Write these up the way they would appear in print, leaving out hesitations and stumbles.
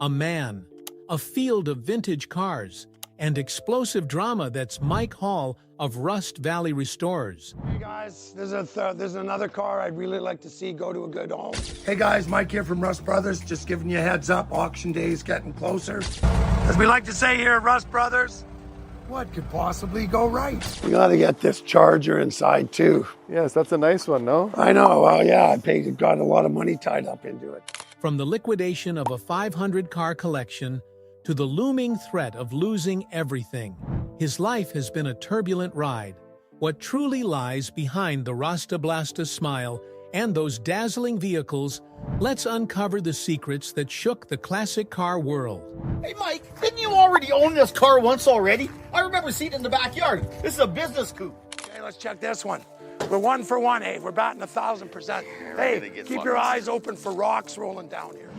a man, a field of vintage cars, and explosive drama. That's Mike Hall of Rust Valley Restorers. Hey guys, there's another car I'd really like to see go to a good home. Hey guys, Mike here from Rust Brothers. Just giving you a heads up, auction day is getting closer. As we like to say here at Rust Brothers, what could possibly go right? We gotta get this Charger inside too. Yes, that's a nice one, no? I know, well yeah, got a lot of money tied up into it. From the liquidation of a 500-car collection to the looming threat of losing everything, his life has been a turbulent ride. What truly lies behind the Rasta Blasta smile and those dazzling vehicles? Let's uncover the secrets that shook the classic car world. Hey Mike, didn't you already own this car once already? I remember seeing it in the backyard. This is a business coupe. Okay, let's check this one. We're 1 for 1, hey. We're batting 1,000%. Hey, keep your eyes open for rocks rolling down here.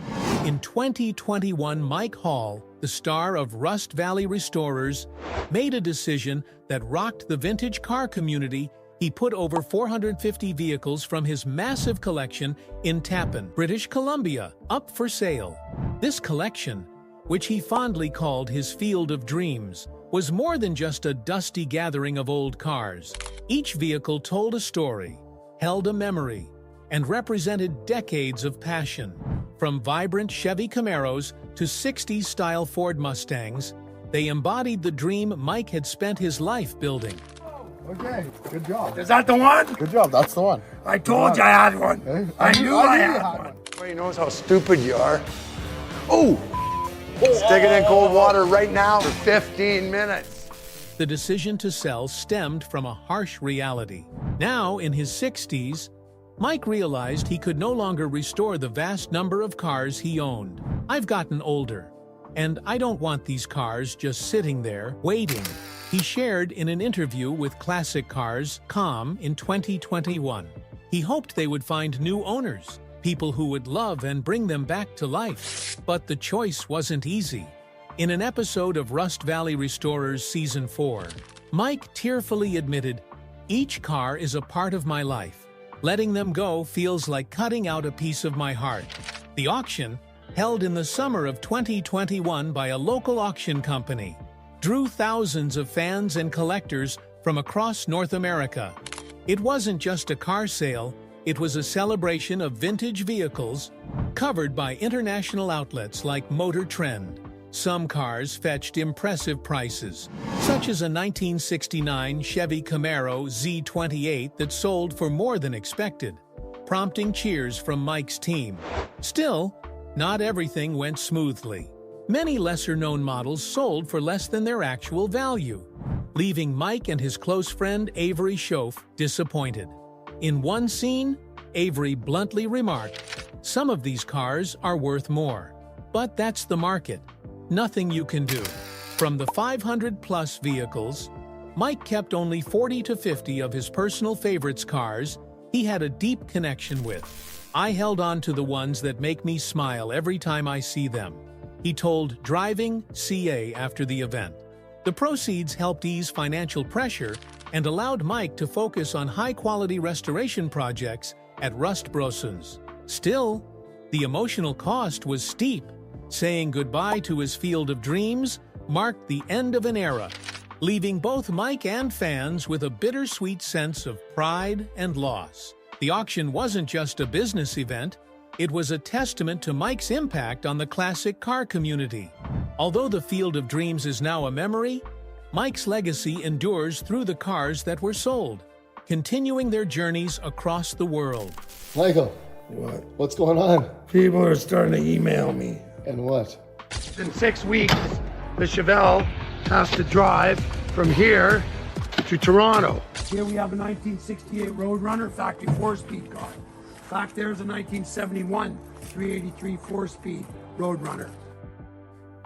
In 2021, Mike Hall, the star of Rust Valley Restorers, made a decision that rocked the vintage car community. He put over 450 vehicles from his massive collection in Tappan, British Columbia, up for sale. This collection, which he fondly called his Field of Dreams, was more than just a dusty gathering of old cars. Each vehicle told a story, held a memory, and represented decades of passion. From vibrant Chevy Camaros to 60s-style Ford Mustangs, they embodied the dream Mike had spent his life building. Okay, good job. Is that the one? Good job, that's the one. I told you I had one. Hey, I knew I you had one. Everybody knows how stupid you are. Oh! Stick it in cold water right now for 15 minutes. The decision to sell stemmed from a harsh reality. Now, in his 60s, Mike realized he could no longer restore the vast number of cars he owned. I've gotten older, and I don't want these cars just sitting there, waiting, he shared in an interview with Classic Cars.com in 2021. He hoped they would find new owners, people who would love and bring them back to life. But the choice wasn't easy. In an episode of Rust Valley Restorers Season 4, Mike tearfully admitted, "Each car is a part of my life. Letting them go feels like cutting out a piece of my heart." The auction, held in the summer of 2021 by a local auction company, drew thousands of fans and collectors from across North America. It wasn't just a car sale, it was a celebration of vintage vehicles, covered by international outlets like Motor Trend. Some cars fetched impressive prices, such as a 1969 Chevy Camaro Z28 that sold for more than expected, prompting cheers from Mike's team. Still, not everything went smoothly. Many lesser-known models sold for less than their actual value, leaving Mike and his close friend Avery Schoaf disappointed. In one scene, Avery bluntly remarked, "Some of these cars are worth more. But that's the market. Nothing you can do." From the 500-plus vehicles, Mike kept only 40 to 50 of his personal favorites cars he had a deep connection with. "I held on to the ones that make me smile every time I see them," he told Driving.ca after the event. The proceeds helped ease financial pressure and allowed Mike to focus on high-quality restoration projects at Rust Brosens. Still, the emotional cost was steep. Saying goodbye to his Field of Dreams marked the end of an era, leaving both Mike and fans with a bittersweet sense of pride and loss. The auction wasn't just a business event, it was a testament to Mike's impact on the classic car community. Although the Field of Dreams is now a memory, Mike's legacy endures through the cars that were sold, continuing their journeys across the world. Michael, What? what's going on? People are starting to email me. And what? In 6 weeks, the Chevelle has to drive from here to Toronto. Here we have a 1968 Roadrunner factory 4-speed car. Back there's a 1971 383 4-speed Roadrunner.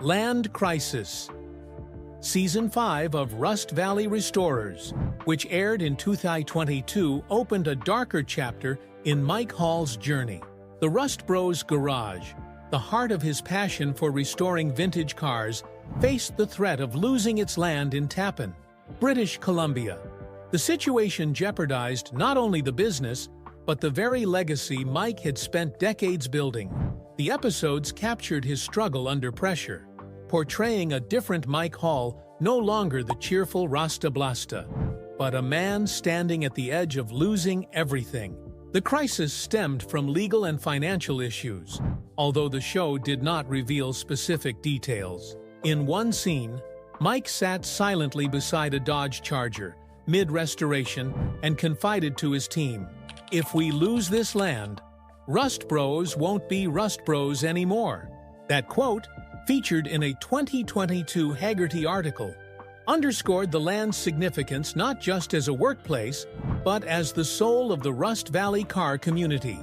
Land Crisis. Season 5 of Rust Valley Restorers, which aired in 2022, opened a darker chapter in Mike Hall's journey. The Rust Bros garage, the heart of his passion for restoring vintage cars, faced the threat of losing its land in Tappan, British Columbia. The situation jeopardized not only the business, but the very legacy Mike had spent decades building. The episodes captured his struggle under pressure, portraying a different Mike Hall, no longer the cheerful Rasta Blasta, but a man standing at the edge of losing everything. The crisis stemmed from legal and financial issues, although the show did not reveal specific details. In one scene, Mike sat silently beside a Dodge Charger, mid-restoration, and confided to his team, "If we lose this land, Rust Bros won't be Rust Bros anymore." That quote, featured in a 2022 Haggerty article, underscored the land's significance not just as a workplace, but as the soul of the Rust Valley car community.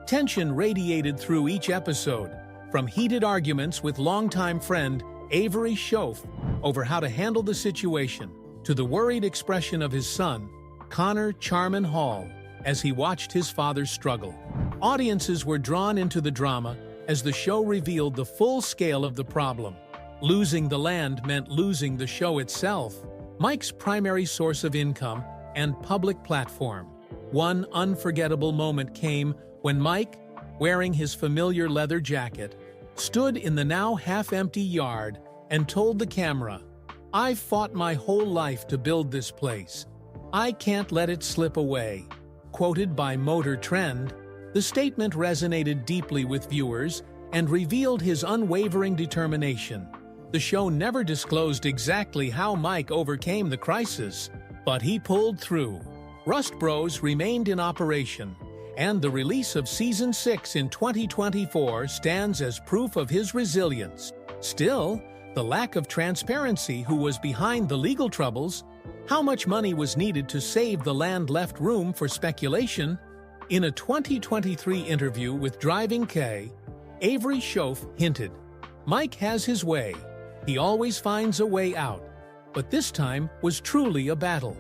Tension radiated through each episode, from heated arguments with longtime friend Avery Schoaf over how to handle the situation, to the worried expression of his son, Connor Charman Hall, as he watched his father struggle. Audiences were drawn into the drama as the show revealed the full scale of the problem. Losing the land meant losing the show itself, Mike's primary source of income and public platform. One unforgettable moment came when Mike, wearing his familiar leather jacket, stood in the now half-empty yard and told the camera, "I've fought my whole life to build this place. I can't let it slip away." Quoted by Motor Trend, the statement resonated deeply with viewers and revealed his unwavering determination. The show never disclosed exactly how Mike overcame the crisis, but he pulled through. Rust Bros remained in operation, and the release of Season 6 in 2024 stands as proof of his resilience. Still, the lack of transparency who was behind the legal troubles, how much money was needed to save the land left room for speculation. In a 2023 interview with Driving K, Avery Schoaf hinted, "Mike has his way. He always finds a way out." But this time was truly a battle.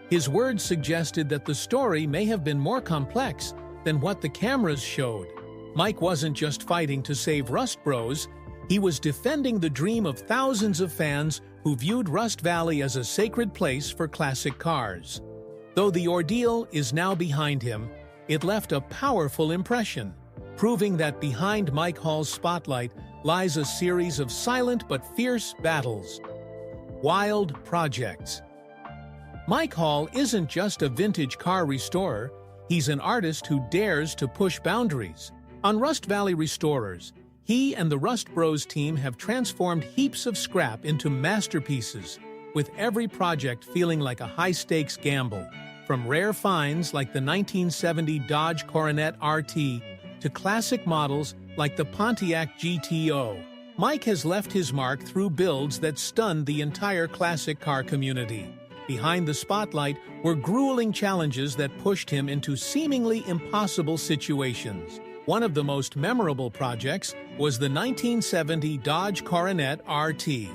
His words suggested that the story may have been more complex than what the cameras showed. Mike wasn't just fighting to save Rust Bros, he was defending the dream of thousands of fans who viewed Rust Valley as a sacred place for classic cars. Though the ordeal is now behind him, it left a powerful impression, proving that behind Mike Hall's spotlight lies a series of silent but fierce battles. Wild projects. Mike Hall isn't just a vintage car restorer, he's an artist who dares to push boundaries. On Rust Valley Restorers, he and the Rust Bros team have transformed heaps of scrap into masterpieces, with every project feeling like a high-stakes gamble. From rare finds like the 1970 Dodge Coronet RT to classic models like the Pontiac GTO, Mike has left his mark through builds that stunned the entire classic car community. Behind the spotlight were grueling challenges that pushed him into seemingly impossible situations. One of the most memorable projects was the 1970 Dodge Coronet RT,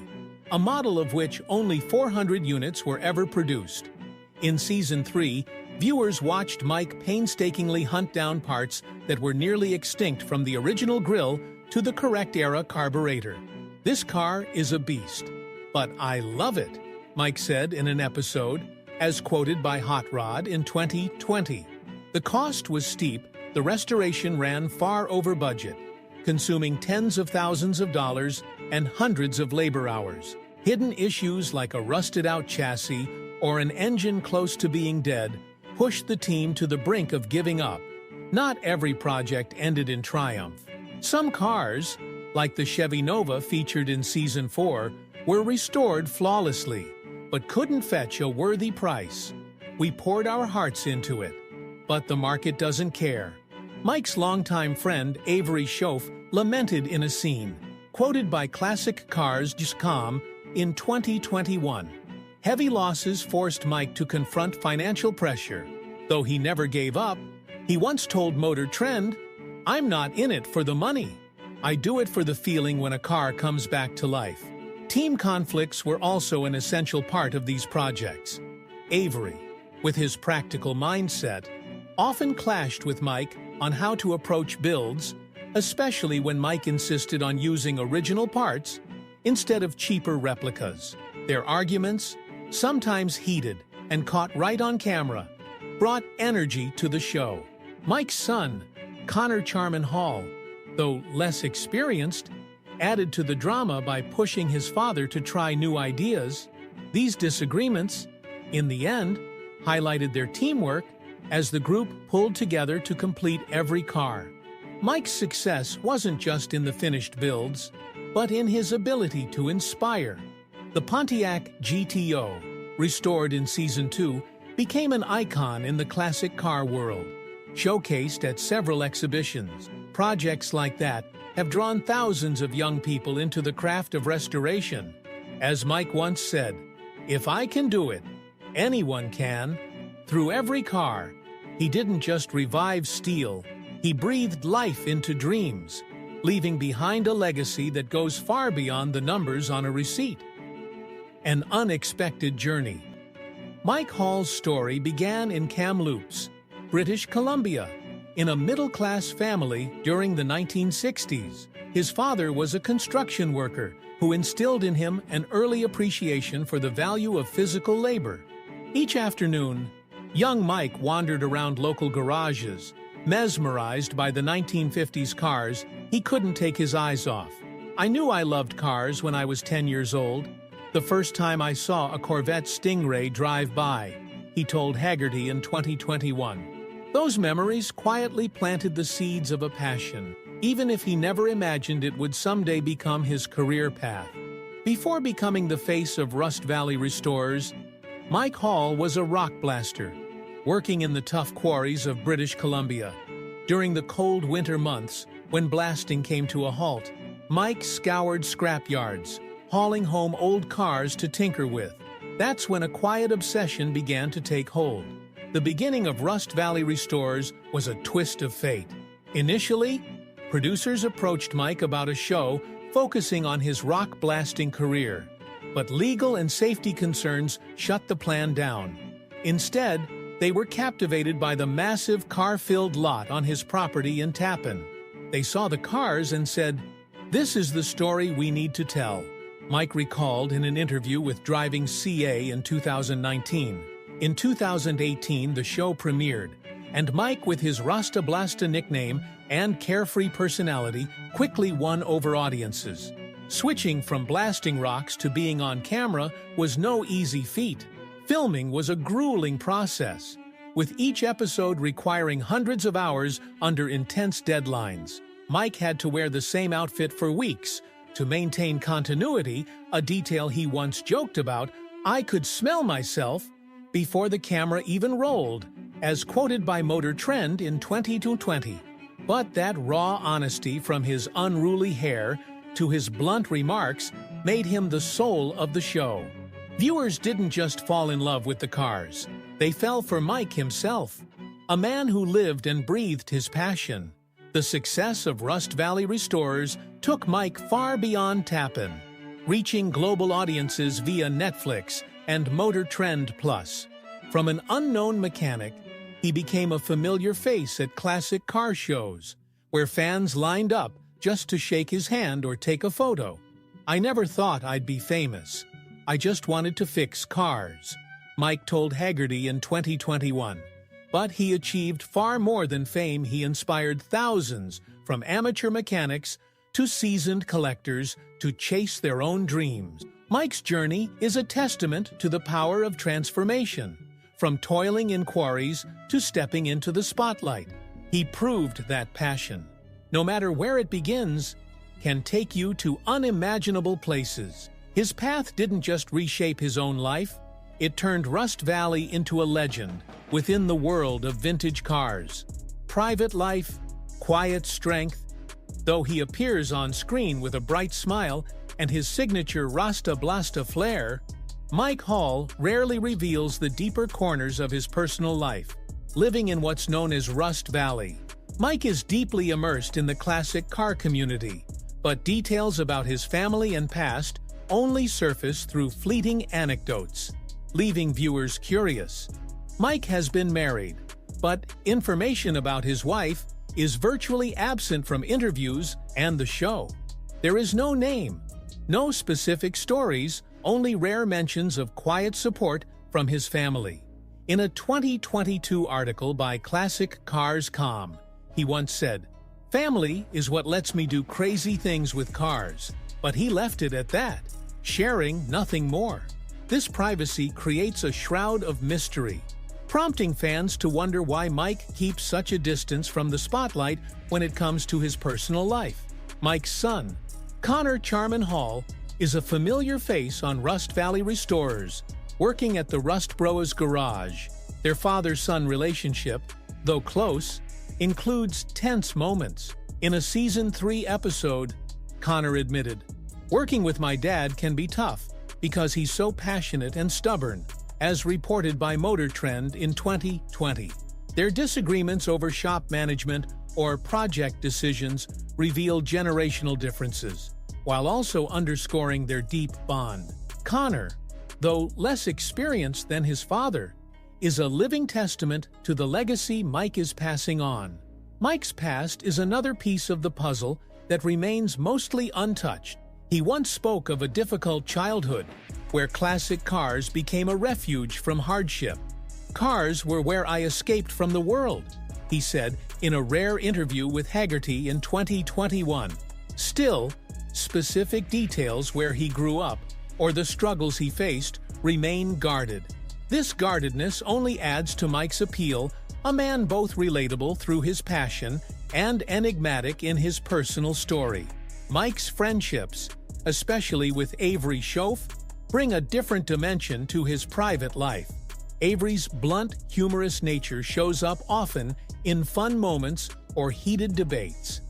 a model of which only 400 units were ever produced. In Season 3, viewers watched Mike painstakingly hunt down parts that were nearly extinct, from the original grille to the correct-era carburetor. "This car is a beast, but I love it," Mike said in an episode, as quoted by Hot Rod in 2020. The cost was steep, the restoration ran far over budget, consuming tens of thousands of dollars and hundreds of labor hours. Hidden issues like a rusted-out chassis or an engine close to being dead pushed the team to the brink of giving up. Not every project ended in triumph. Some cars, like the Chevy Nova featured in Season 4, were restored flawlessly, but couldn't fetch a worthy price. We poured our hearts into it, but the market doesn't care. Mike's longtime friend Avery Schoaf lamented in a scene, quoted by ClassicCars.com in 2021. Heavy losses forced Mike to confront financial pressure. Though he never gave up, he once told Motor Trend, "I'm not in it for the money. I do it for the feeling when a car comes back to life." Team conflicts were also an essential part of these projects. Avery, with his practical mindset, often clashed with Mike on how to approach builds, especially when Mike insisted on using original parts instead of cheaper replicas. Their arguments, sometimes heated and caught right on camera, brought energy to the show. Mike's son, Connor Charman Hall, though less experienced, added to the drama by pushing his father to try new ideas. These disagreements, in the end, highlighted their teamwork as the group pulled together to complete every car. Mike's success wasn't just in the finished builds, but in his ability to inspire. The Pontiac GTO, restored in Season 2, became an icon in the classic car world. Showcased at several exhibitions, projects like that have drawn thousands of young people into the craft of restoration. As Mike once said, "If I can do it, anyone can." Through every car, he didn't just revive steel, he breathed life into dreams, leaving behind a legacy that goes far beyond the numbers on a receipt. An unexpected journey. Mike Hall's story began in Kamloops, British Columbia, in a middle-class family during the 1960s. His father was a construction worker who instilled in him an early appreciation for the value of physical labor. Each afternoon, young Mike wandered around local garages, mesmerized by the 1950s cars he couldn't take his eyes off. "I knew I loved cars when I was 10 years old, the first time I saw a Corvette Stingray drive by," he told Haggerty in 2021. Those memories quietly planted the seeds of a passion, even if he never imagined it would someday become his career path. Before becoming the face of Rust Valley Restorers, Mike Hall was a rock blaster, working in the tough quarries of British Columbia. During the cold winter months, when blasting came to a halt, Mike scoured scrapyards, hauling home old cars to tinker with. That's when a quiet obsession began to take hold. The beginning of Rust Valley Restorers was a twist of fate. Initially, producers approached Mike about a show focusing on his rock blasting career, but legal and safety concerns shut the plan down. Instead, they were captivated by the massive car-filled lot on his property in Tappan. They saw the cars and said, "This is the story we need to tell," Mike recalled in an interview with Driving CA in 2019. In 2018, the show premiered, and Mike, with his Rasta Blasta nickname and carefree personality, quickly won over audiences. Switching from blasting rocks to being on camera was no easy feat. Filming was a grueling process, with each episode requiring hundreds of hours under intense deadlines. Mike had to wear the same outfit for weeks to maintain continuity, a detail he once joked about. "I could smell myself before the camera even rolled," as quoted by Motor Trend in 2020. But that raw honesty, from his unruly hair to his blunt remarks, made him the soul of the show. Viewers didn't just fall in love with the cars, they fell for Mike himself, a man who lived and breathed his passion. The success of Rust Valley Restorers took Mike far beyond Tappan, reaching global audiences via Netflix and Motor Trend Plus. From an unknown mechanic, he became a familiar face at classic car shows, where fans lined up just to shake his hand or take a photo. "I never thought I'd be famous. I just wanted to fix cars," Mike told Haggerty in 2021. But he achieved far more than fame. He inspired thousands, from amateur mechanics to seasoned collectors, to chase their own dreams. Mike's journey is a testament to the power of transformation. From toiling in quarries to stepping into the spotlight, he proved that passion, no matter where it begins, can take you to unimaginable places. His path didn't just reshape his own life, it turned Rust Valley into a legend within the world of vintage cars. Private life, quiet strength. Though he appears on screen with a bright smile and his signature Rasta Blasta flair, Mike Hall rarely reveals the deeper corners of his personal life. Living in what's known as Rust Valley, Mike is deeply immersed in the classic car community, but details about his family and past only surface through fleeting anecdotes, leaving viewers curious. Mike has been married, but information about his wife is virtually absent from interviews and the show. There is no name, no specific stories, only rare mentions of quiet support from his family. In a 2022 article by Classic Cars.com, he once said, Family is what lets me do crazy things with cars, but he left it at that, sharing nothing more. This privacy creates a shroud of mystery, prompting fans to wonder why Mike keeps such a distance from the spotlight when it comes to his personal life. Mike's son, Connor Charman Hall, is a familiar face on Rust Valley Restorers, working at the Rust Bros garage. Their father-son relationship, though close, includes tense moments. In a Season 3 episode, Connor admitted, "Working with my dad can be tough because he's so passionate and stubborn," as reported by Motor Trend in 2020. Their disagreements over shop management or project decisions reveal generational differences, while also underscoring their deep bond. Connor, though less experienced than his father, is a living testament to the legacy Mike is passing on. Mike's past is another piece of the puzzle that remains mostly untouched. He once spoke of a difficult childhood, where classic cars became a refuge from hardship. "Cars were where I escaped from the world," he said in a rare interview with Haggerty in 2021. Still, specific details where he grew up or the struggles he faced remain guarded. This guardedness only adds to Mike's appeal, a man both relatable through his passion and enigmatic in his personal story. Mike's friendships, especially with Avery Schoaf, bring a different dimension to his private life. Avery's blunt, humorous nature shows up often in fun moments or heated debates.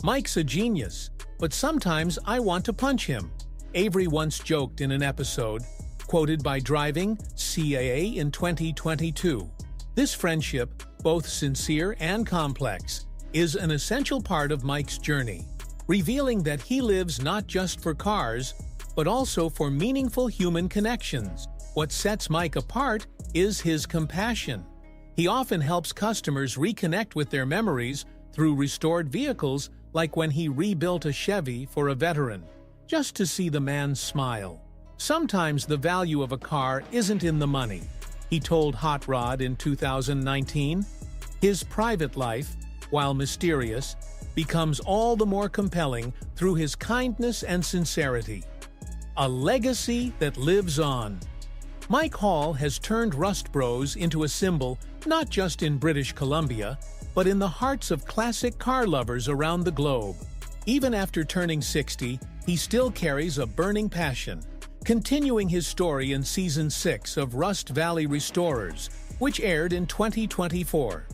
"Mike's a genius, but sometimes I want to punch him," Avery once joked in an episode, quoted by Driving CAA in 2022. This friendship, both sincere and complex, is an essential part of Mike's journey, revealing that he lives not just for cars, but also for meaningful human connections. What sets Mike apart is his compassion. He often helps customers reconnect with their memories through restored vehicles, like when he rebuilt a Chevy for a veteran, just to see the man smile. "Sometimes the value of a car isn't in the money," he told Hot Rod in 2019. His private life, while mysterious, becomes all the more compelling through his kindness and sincerity. A legacy that lives on. Mike Hall has turned Rust Bros into a symbol not just in British Columbia, but in the hearts of classic car lovers around the globe. Even after turning 60, he still carries a burning passion, continuing his story in Season 6 of Rust Valley Restorers, which aired in 2024.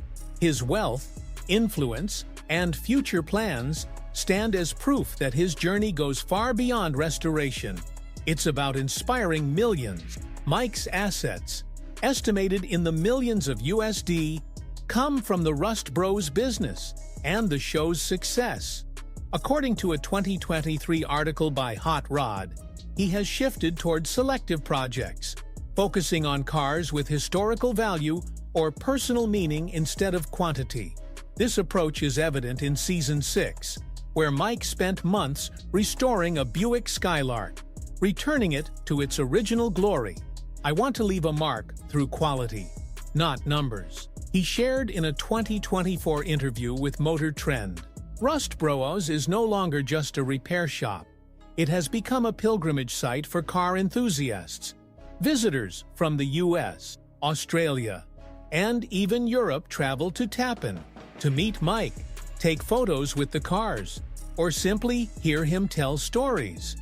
His wealth, influence, and future plans stand as proof that his journey goes far beyond restoration. It's about inspiring millions. Mike's assets, estimated in the millions of USD, come from the Rust Bros business and the show's success. According to a 2023 article by Hot Rod, he has shifted toward selective projects, focusing on cars with historical value or personal meaning instead of quantity. This approach is evident in Season 6, where Mike spent months restoring a Buick Skylark, returning it to its original glory. "I want to leave a mark through quality, not numbers," he shared in a 2024 interview with Motor Trend. Rust Bros is no longer just a repair shop. It has become a pilgrimage site for car enthusiasts. Visitors from the US, Australia, and even Europe travel to Tappan to meet Mike, take photos with the cars, or simply hear him tell stories.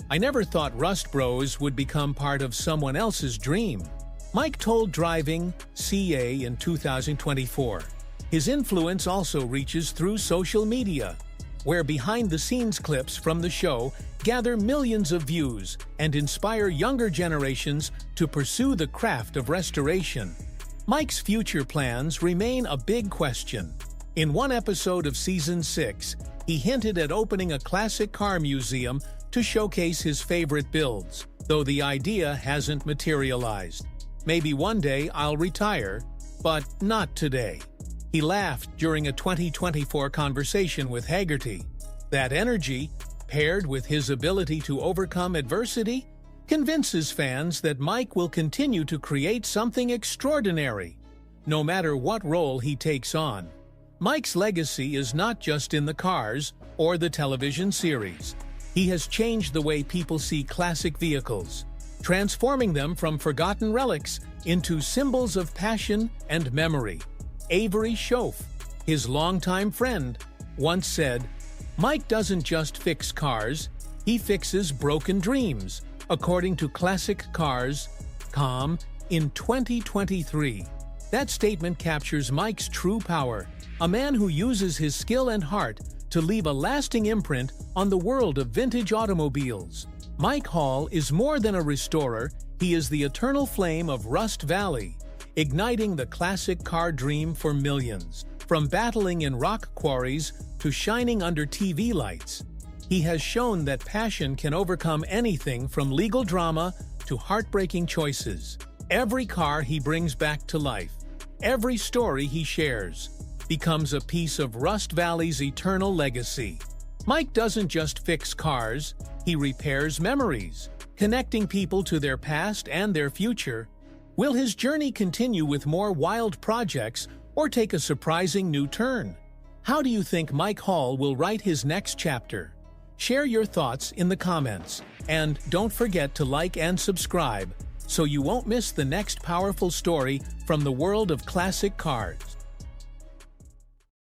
"I never thought Rust Bros would become part of someone else's dream," Mike told Driving CA in 2024. His influence also reaches through social media, where behind-the-scenes clips from the show gather millions of views and inspire younger generations to pursue the craft of restoration. Mike's future plans remain a big question. In one episode of Season 6, he hinted at opening a classic car museum to showcase his favorite builds, though the idea hasn't materialized. "Maybe one day I'll retire, but not today," he laughed during a 2024 conversation with Haggerty. That energy, paired with his ability to overcome adversity, convinces fans that Mike will continue to create something extraordinary, no matter what role he takes on. Mike's legacy is not just in the cars or the television series. He has changed the way people see classic vehicles, transforming them from forgotten relics into symbols of passion and memory. Avery Schoaf, his longtime friend, once said, "Mike doesn't just fix cars, he fixes broken dreams," according to ClassicCars.com in 2023. That statement captures Mike's true power, a man who uses his skill and heart to leave a lasting imprint on the world of vintage automobiles. Mike Hall is more than a restorer, he is the eternal flame of Rust Valley, igniting the classic car dream for millions. From battling in rock quarries to shining under TV lights, he has shown that passion can overcome anything from legal drama to heartbreaking choices. Every car he brings back to life, every story he shares, becomes a piece of Rust Valley's eternal legacy. Mike doesn't just fix cars, he repairs memories, connecting people to their past and their future. Will his journey continue with more wild projects or take a surprising new turn? How do you think Mike Hall will write his next chapter? Share your thoughts in the comments, and don't forget to like and subscribe so you won't miss the next powerful story from the world of classic cars.